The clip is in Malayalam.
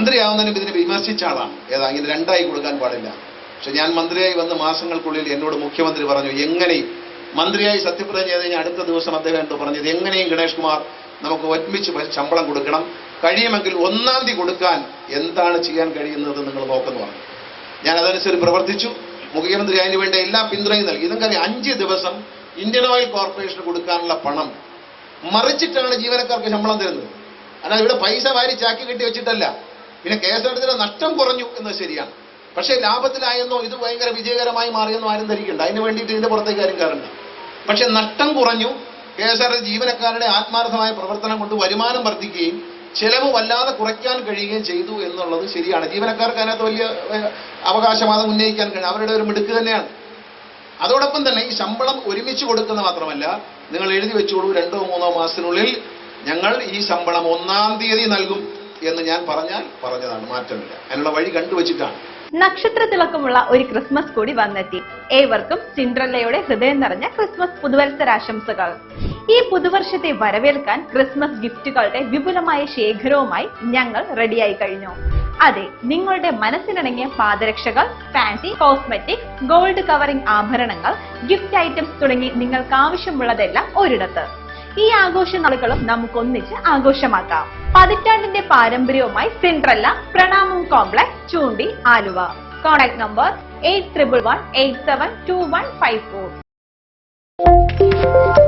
മന്ത്രിയാവുന്നതിനും ഇതിനെ വിമർശിച്ച ആളാണ്. ഏതാ ഇങ്ങനെ രണ്ടായി കൊടുക്കാൻ പാടില്ല. പക്ഷെ ഞാൻ മന്ത്രിയായി വന്ന് മാസങ്ങൾക്കുള്ളിൽ എന്നോട് മുഖ്യമന്ത്രി പറഞ്ഞു, എങ്ങനെയും മന്ത്രിയായി സത്യപ്രതിജ്ഞ ചെയ്ത് കഴിഞ്ഞാൽ അടുത്ത ദിവസം അദ്ദേഹം എന്തോ പറഞ്ഞത്, എങ്ങനെയും ഗണേഷ് കുമാർ നമുക്ക് ഒരുമിച്ച് ശമ്പളം കൊടുക്കണം, കഴിയുമെങ്കിൽ 1-ാം തീയതി കൊടുക്കാൻ എന്താണ് ചെയ്യാൻ കഴിയുന്നത് നിങ്ങൾ നോക്കുന്നു പറഞ്ഞു. ഞാൻ അതനുസരിച്ച് പ്രവർത്തിച്ചു. മുഖ്യമന്ത്രി അതിന് വേണ്ട എല്ലാ പിന്തുണയും നൽകി. ഇതൊക്കെ 5 ദിവസം ഇന്ത്യൻ ഓയിൽ കോർപ്പറേഷന് കൊടുക്കാനുള്ള പണം മറിച്ചിട്ടാണ് ജീവനക്കാർക്ക് ശമ്പളം തരുന്നത്. അല്ലാതെ ഇവിടെ പൈസ വാരി ചാക്കി കെട്ടി വെച്ചിട്ടല്ല. പിന്നെ KSRTCയുടെ നഷ്ടം കുറഞ്ഞു എന്നത് ശരിയാണ്. പക്ഷേ ലാഭത്തിലായെന്നോ ഇത് ഭയങ്കര വിജയകരമായി മാറിയെന്നോ ആരും ധരിക്കണ്ട. അതിന് വേണ്ടിയിട്ട് ഇതിന്റെ പുറത്തേക്ക് ആരും കയറണ്ട. പക്ഷെ നഷ്ടം കുറഞ്ഞു. KSRTC ജീവനക്കാരുടെ ആത്മാർത്ഥമായ പ്രവർത്തനം കൊണ്ട് വരുമാനം വർദ്ധിക്കുകയും ചെലവ് വല്ലാതെ കുറയ്ക്കാൻ കഴിയുകയും ചെയ്തു എന്നുള്ളത് ശരിയാണ്. ജീവനക്കാർക്ക് അതിനകത്ത് വലിയ അവകാശവാദം ഉന്നയിക്കാൻ കഴിയും. അവരുടെ ഒരു മിടുക്ക് തന്നെയാണ്. അതോടൊപ്പം തന്നെ ഈ ശമ്പളം ഒരുമിച്ച് കൊടുക്കുന്ന മാത്രമല്ല, നിങ്ങൾ എഴുതി വെച്ചോളൂ, 2-3 മാസത്തിനുള്ളിൽ ഞങ്ങൾ ഈ ശമ്പളം 1-ാം തീയതി നൽകും എന്ന് ഞാൻ പറഞ്ഞതാണ്. മാറ്റമില്ല. അതിനുള്ള വഴി കണ്ടുവച്ചിട്ടാണ്. നക്ഷത്ര തിളക്കമുള്ള ഒരു ക്രിസ്മസ് കൂടി വന്നെത്തി. ഏവർക്കും സിൻഡ്രല്ലയുടെ ഹൃദയം നിറഞ്ഞ ക്രിസ്മസ് പുതുവത്സരാശംസകൾ. ഈ പുതുവർഷത്തെ വരവേൽക്കാൻ ക്രിസ്മസ് ഗിഫ്റ്റുകളുടെ വിപുലമായ ശേഖരവുമായി ഞങ്ങൾ റെഡിയായി കഴിഞ്ഞു. അതെ, നിങ്ങളുടെ മനസ്സിനിണങ്ങിയ പാദരക്ഷകൾ, ഫാൻസി കോസ്മെറ്റിക്സ്, ഗോൾഡ് കവറിംഗ് ആഭരണങ്ങൾ, ഗിഫ്റ്റ് ഐറ്റംസ് തുടങ്ങി നിങ്ങൾക്ക് ആവശ്യമുള്ളതെല്ലാം ഒരിടത്ത്. ഈ ആഘോഷ നാളുകളും നമുക്കൊന്നിച്ച് ആഘോഷമാക്കാം. പതിറ്റാണ്ടിന്റെ പാരമ്പര്യവുമായി സിൻഡ്രല്ല പ്രണാമം കോംപ്ലക്സ്, ചൂണ്ടി, ആലുവ. Contact number 8111872154.